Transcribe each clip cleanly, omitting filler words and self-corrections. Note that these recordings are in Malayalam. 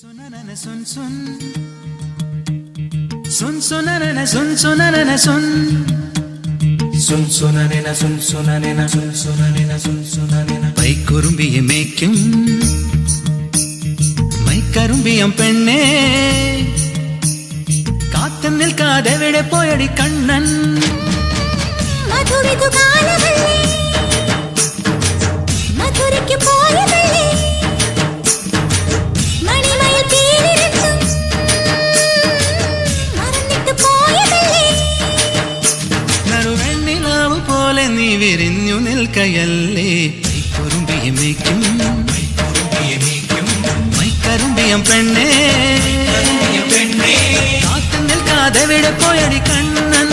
സുനനന സുൻ സുൻ സുൻ സുനനന സുൻ സുനനന സുൻ സുൻ സുനനന സുൻ സുനനന സുൻ സുനനന സുൻ സുനനന പൈക്കുറുമ്പിയെ മേയ്ക്കും മൈക്കറുമ്പിയം പെണ്ണേ കാത്തു നിൽക്കാതെ എവിടെ പോയടി കണ്ണൻ മധുരിതു കാലമല്ലേ മധുരയ്ക്ക് പോയതല്ലേ മണിമയിൽ തീരിരത്തും മറന്നിട്ട് പോയതല്ലേ നറുവെണ്ണിലാവു പോലെ നീ വിരിഞ്ഞു നിൽക്കയല്ലേ പൈക്കുറുമ്പിയെ മേയ്ക്കും മൈക്കറുമ്പിയം പെണ്ണേ കാത്തു നിൽക്കാതെ എവിടെ പോയടി കണ്ണൻ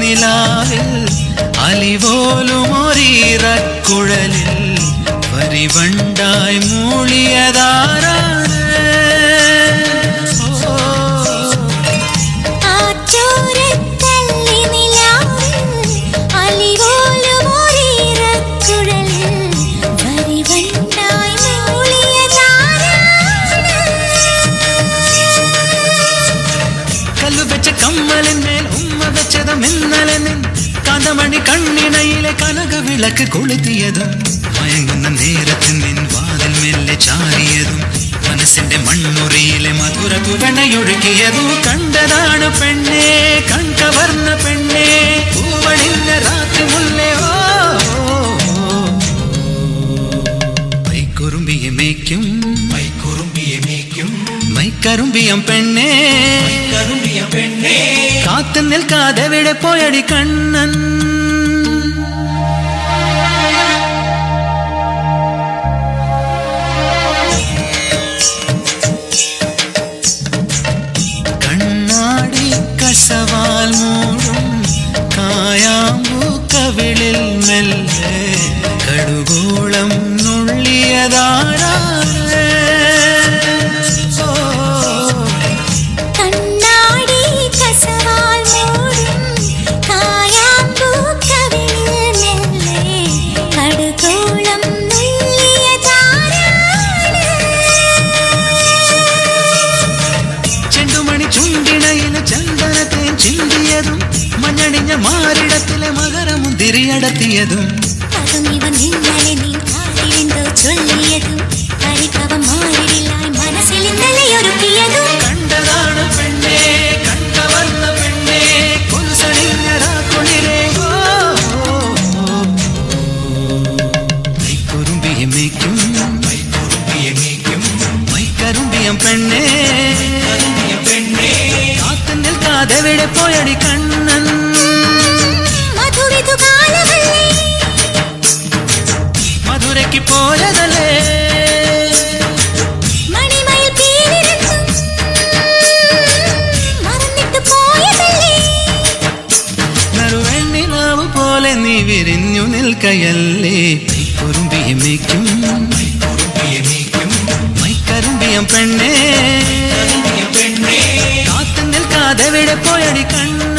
നിലാവിൽ അലിപോലുമൊരീറക്കുഴലിൽ പരിവണ്ടായി മൂളിയതാരാണ് കല്ലുവെച്ച കമ്മലിന്മേൽ ഉമ്മ വെച്ചതും ഇന്നലെ നിൻ കാന്തമണി കണ്ണിണയിലെ കനക വിളക്ക് കൊളുത്തിയതും മയങ്ങുന്ന നേരത്തിൽ നിൻ വാതിൽ മെല്ലെ ചാരിയതും മനസ്സിന്റെ മണ്ണുറിയിലെ മധുര തുവണയൊഴുകിയതും കണ്ടതാണ് പെണ്ണേ കൺകവർന്ന പെണ്ണേ പൂവണിഞ്ഞ രാത്രി മുല്ലേ പൈക്കുറുമ്പിയെ മേയ്ക്കും മൈക്കറുമ്പിയം പെണ്ണേ കാത്തു നിൽക്കാതെ എവിടെ പോയടി കണ്ണൻ കണ്ണാടി കസവാൽ മൂടും കായാമ്പൂ കവിളിൽ മെല്ലെ കടുകോളം നുള്ളിയതാരാണ് ചിന്തിയതും മഞ്ഞണിഞ്ഞ മാറിടത്തിലെ മകരമുന്തിരിയടത്തിയതും കണ്ടതാണ് പെണ്ണേ കണ്ടവർന്ന പെണ്ണേ കൊലുസണിഞ്ഞ രാക്കുളിരേ മൈക്കുറുമ്പിയെ മേയ്ക്കും മൈക്കറുമ്പിയം പെണ്ണേ അതെവിടെ പോയടി കണ്ണൻ മധുരിതു കാലമല്ലേ മധുരയ്ക്ക് പോയതല്ലേ മണിമയിൽ തീരിരത്തും മറന്നിട്ട് പോയതല്ലേ നറുവെണ്ണിലാവു പോലെ നീ വിരിഞ്ഞു നിൽക്കയല്ലേ പൈക്കുറുമ്പിയെ മേയ്ക്കും മൈക്കറുമ്പിയം പെണ്ണേ കാത്തു നിൽക്കാതെ എവിടെ പോയടി കണ്ണൻ